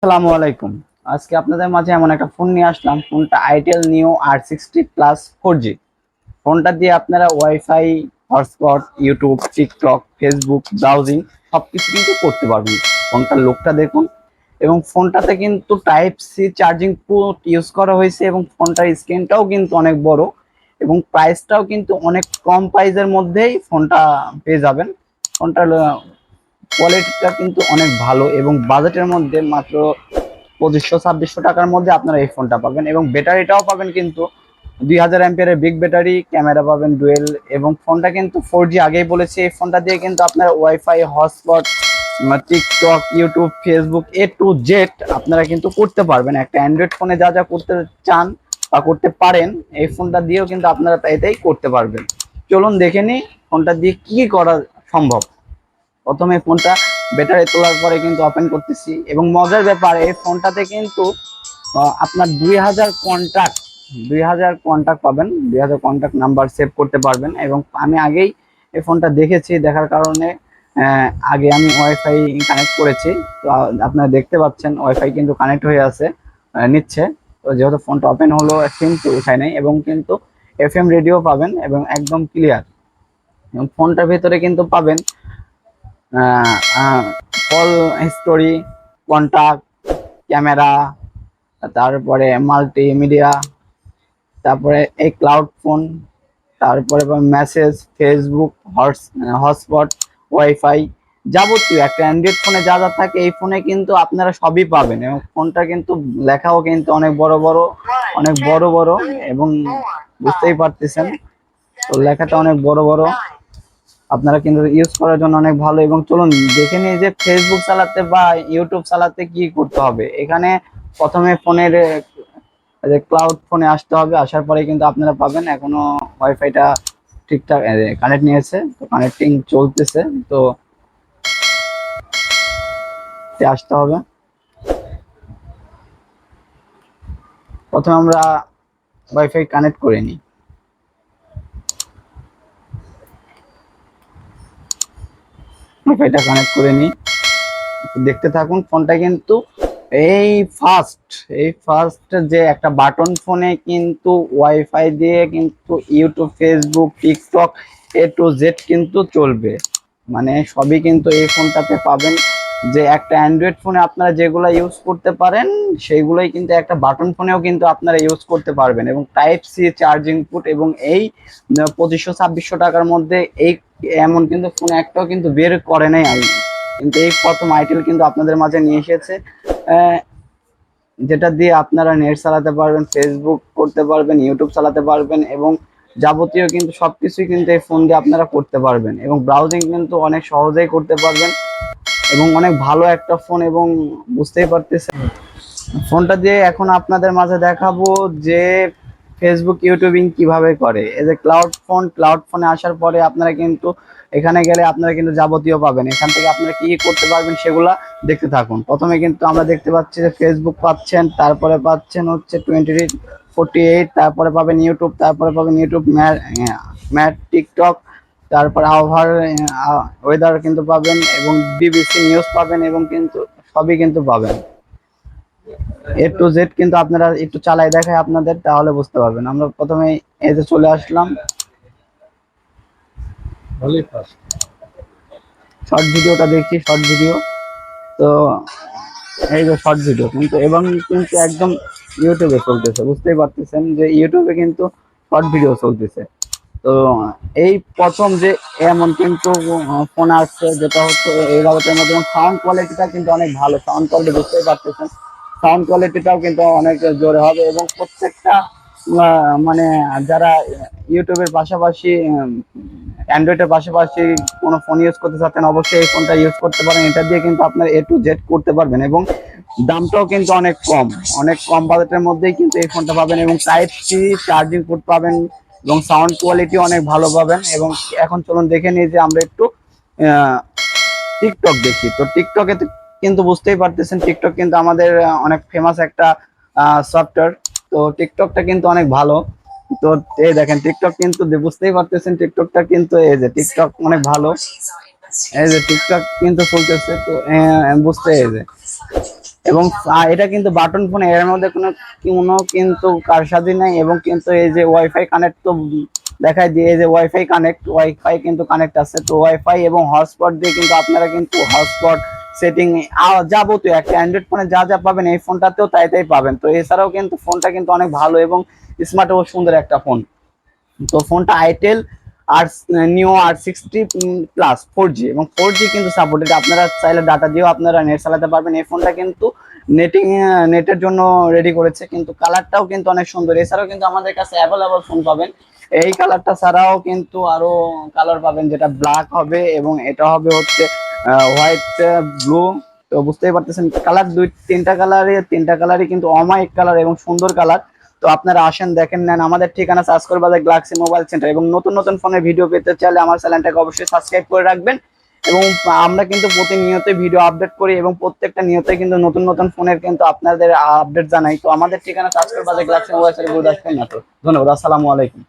আসসালামু আলাইকুম। আজকে আপনাদের মাঝে এমন একটা ফোন নিয়ে আসলাম। ফোনটা আইটেল নিও R60 প্লাস 4G। ফোনটা দিয়ে আপনারা wifi, hotspot, YouTube, TikTok, Facebook browsing সবকিছু কিন্তু করতে পারবেন। ফোনটার লুকটা দেখুন এবং ফোনটাতে কিন্তু type C charging port use করা হয়েছে এবং ফোনটার স্ক্রিনটাও কিন্তু অনেক বড় এবং প্রাইসটাও কিন্তু অনেক কম প্রাইসের মধ্যেই ফোনটা পেয়ে যাবেন। ফোনটার কোয়ালিটিটা কিন্তু অনেক ভালো এবং বাজেটের মধ্যে মাত্র 2500-2600 টাকার মধ্যে আপনারা এই ফোনটা পাবেন এবং ব্যাটারিটাও পাবেন কিন্তু 2000 এর বিগ ব্যাটারি, ক্যামেরা পাবেন ডুয়েল এবং ফোনটা কিন্তু 4G আগেই বলেছি। এই ফোনটা দিয়ে কিন্তু আপনার wifi, hotspot, TikTok, YouTube, Facebook A to Z আপনারা কিন্তু করতে পারবেন। একটা অ্যান্ড্রয়েড ফোনে যা যা করতে চান বা করতে পারেন এই ফোনটা দিয়েও কিন্তু আপনারা তাই করতে পারবেন। চলুন দেখে নিই ফোনটা দিয়ে কি করা সম্ভব। প্রথমে ফোনটা ব্যাটারি তোলার পরে কিন্তু ওপেন করতেছি এবং মজার ব্যাপার এই ফোনটাতে কিন্তু আপনার 2000 কন্টাক্ট পাবেন, 2000 কন্টাক্ট নাম্বার সেভ করতে পারবেন এবং আমি আগেই এই ফোনটা দেখেছি, দেখার কারণে আগে আমি ওয়াইফাই কানেক্ট করেছি। তো আপনারা দেখতে পাচ্ছেন ওয়াইফাই কিন্তু কানেক্ট হয়ে আছে, নিচ্ছে। তো যেহেতু ফোনটা ওপেন হলো সিম তো উঠায় নাই এবং কিন্তু FM রেডিও পাবেন এবং একদম ক্লিয়ার এবং ফোনটার ভেতরে কিন্তু পাবেন কল হিস্টোরি, কন্টাক্ট, ক্যামেরা, তারপরে মাল্টিমিডিয়া, তারপরে এই ক্লাউড ফোন, তারপরে মেসেজ, ফেসবুক, হটস্পট, ওয়াইফাই, যাবতীয় একটা অ্যান্ড্রয়েড ফোনে যা যা থাকে এই ফোনে কিন্তু আপনারা সবই পাবেন এবং ফোনটা কিন্তু লেখাও কিন্তু অনেক বড় বড়, অনেক বড় বড় এবং বুঝতেই পারতেছেন তো লেখাটা অনেক বড় বড়। আপনারা কিন্তু ইউজ করার জন্য অনেক ভালো এবং চলুন দেখে নিই যে ফেসবুক চালাতে বা ইউটিউব চালাতে কি করতে হবে। এখানে প্রথমে ফোনের যে ক্লাউড ফোনে আসতে হবে, আসার পরে কিন্তু আপনারা পাবেন এখনো ওয়াইফাইটা ঠিকঠাক কানেক্ট নিয়েছে, তো কানেক্টিং চলতেছে, তো আসতে হবে। প্রথমে আমরা ওয়াইফাই কানেক্ট করে নিই। ওয়াইফাইটা কানেক্ট করে নিই, দেখতে থাকুন। ফোনটা কিন্তু এই ফার্স্ট এই ফার্স্ট যে একটা বাটন ফোনে কিন্তু ওয়াইফাই দিয়ে কিন্তু YouTube, Facebook, TikTok A to Z কিন্তু চলবে, মানে সবই কিন্তু এই ফোনটাতে পাবেন। যে একটা অ্যান্ড্রয়েড ফোনে আপনারা যেগুলো ইউজ করতে পারেন সেইগুলোই কিন্তু একটা বাটন ফোনেও কিন্তু আপনারা ইউজ করতে পারবেন এবং টাইপ সি চার্জিং পোর্ট এবং এই 2500-2600 টাকার মধ্যে এই এমন কিন্তু ফোন একটাও কিন্তু বের করে নাই আগে, কিন্তু এই প্রথম আইটেল কিন্তু আপনাদের মাঝে নিয়ে এসেছে, যেটা দিয়ে আপনারা নেট চালাতে পারবেন, ফেসবুক করতে পারবেন, ইউটিউব চালাতে পারবেন এবং যাবতীয় কিন্তু সবকিছুই কিন্তু এই ফোন দিয়ে আপনারা করতে পারবেন এবং ব্রাউজিং কিন্তু অনেক সহজেই করতে পারবেন এবং অনেক ভালো একটা ফোন এবং বুঝতেই পারতেছেন ফোনটা দিয়ে এখন আপনাদের মাঝে দেখাবো যে ফেসবুক ইউটিউবিং কিভাবে করে। এই যে ক্লাউড ফোনে আসার পরে আপনারা কিন্তু এখানে গেলে আপনারা কিন্তু যাবতীয় পাবেন, এখান থেকে আপনারা কি কি করতে পারবেন সেগুলা দেখতে থাকুন। প্রথমে কিন্তু আমরা দেখতে পাচ্ছি যে ফেসবুক পাচ্ছেন, তারপরে পাচ্ছেন হচ্ছে 2048, তারপরে পাবেন ইউটিউব, তারপরে পাবেন ইউটিউব ম্যাট, টিকটক, তারপরে আবহাওয়ার ওয়েদার কিন্তু পাবেন এবং BBC নিউজ পাবেন এবং কিন্তু সবই কিন্তু পাবেন। A to Z কিন্তু আপনারা একটু চালাই দেখায় আপনাদের, তাহলে বুঝতে পারবেন। আমরা প্রথমে এই যে চলে আসলাম, শর্ট ভিডিওটা দেখি, শর্ট ভিডিও। তো এই যে শর্ট ভিডিও কিন্তু এবং কিন্তু একদম ইউটিউবে চলতেছে, বুঝতেই পারতেছেন যে ইউটিউবে কিন্তু শর্ট ভিডিও চলতেছে। তো এই প্রথম যে এমন কিন্তু ফোন আসছে যেটা হচ্ছে এই বাবতের মধ্যে সাউন্ড কোয়ালিটিটা কিন্তু অনেক ভালো, সাউন্ড কোয়ালিটি বুঝতেই পারতেছেন, সাউন্ড কোয়ালিটিটাও কিন্তু অনেক জোরে হবে এবং প্রত্যেকটা মানে যারা ইউটিউবের পাশাপাশি অ্যান্ড্রয়েডের পাশাপাশি কোনো ফোন ইউজ করতে চাচ্ছেন অবশ্যই এই ফোনটা ইউজ করতে পারেন। এটা দিয়ে কিন্তু আপনার A to Z করতে পারবেন এবং দামটাও কিন্তু অনেক কম, অনেক কম বাজেটের মধ্যেই কিন্তু এই ফোনটা পাবেন এবং টাইপ সি চার্জিং পোর্ট পাবেন এবং সাউন্ড কোয়ালিটি অনেক ভালো পাবেন। এবং এখন চলুন দেখে নিই যে আমরা একটু টিকটক দেখি। তো টিকটকে কিন্তু বুঝতেই পারতেছেন টিকটক কিন্তু আমাদের অনেক ফেমাস একটা সফটওয়্যার। তো টিকটকটা কিন্তু অনেক ভালো। তো এই দেখেন টিকটক কিন্তু বুঝতেই পারতেছেন টিকটকটা কিন্তু এই যে টিকটক অনেক ভালো, এই যে টিকটক কিন্তু চলতেছে। তো বুঝতে এই যে এবং এটা কিন্তু বাটন ফোন, এর মধ্যে কোনো কোনো কিন্তু কারসাজি নাই। এবং কিন্তু এই যে ওয়াইফাই কানেক্ট তো দেখাই দিয়ে, এই যে ওয়াইফাই কিন্তু কানেক্ট আছে। তো ওয়াইফাই এবং হটস্পট দিয়ে কিন্তু আপনারা কিন্তু হটস্পট সেটিং যাবতীয় একটা অ্যান্ড্রয়েড ফোনে যা যা পাবেন এই ফোনটাতেও তাই তাই পাবেন। তো এছাড়াও কিন্তু ফোনটা কিন্তু অনেক ভালো এবং স্মার্ট ও সুন্দর একটা ফোন। তো ফোনটা আইটেল আর নিও R60 প্লাস 4G এবং 4G কিন্তু সাপোর্টেড। আপনারা চাইলে ডাটা দিয়েও আপনারা নেট চালাতে পারবেন। এই ফোনটা কিন্তু নেটের জন্য রেডি করেছে, কিন্তু কালারটাও কিন্তু অনেক সুন্দর। এছাড়াও কিন্তু আমাদের কাছে অ্যাভেলেবল ফোন পাবেন এই কালারটা ছাড়াও কিন্তু আরো কালার পাবেন, যেটা ব্ল্যাক হবে এবং এটা হবে হচ্ছে হোয়াইট ব্লু। তো বুঝতেই পারতেছেন কালার তিনটা কালারই কিন্তু অমায়িক কালার এবং সুন্দর কালার। তো আপনারা আসেন, দেখেন, নেন। আমাদের ঠিকানা সার্চ বাজার গ্যালাক্সি মোবাইল সেন্টার। এবং নতুন নতুন ফোনের ভিডিও পেতে চাইলে আমার চ্যানেলটাকে অবশ্যই সাবস্ক্রাইব করে রাখবেন। এবং আমরা কিন্তু প্রতিনিয়তই ভিডিও আপডেট করি এবং প্রত্যেকটা নিয়তে কিন্তু নতুন নতুন ফোনের কিন্তু আপনাদের আপডেট জানাই। তো আমাদের ঠিকানা সার্চ বাজার Galaxy mobile center, Gurudaspur Natore. ধন্যবাদ, আসসালামু আলাইকুম।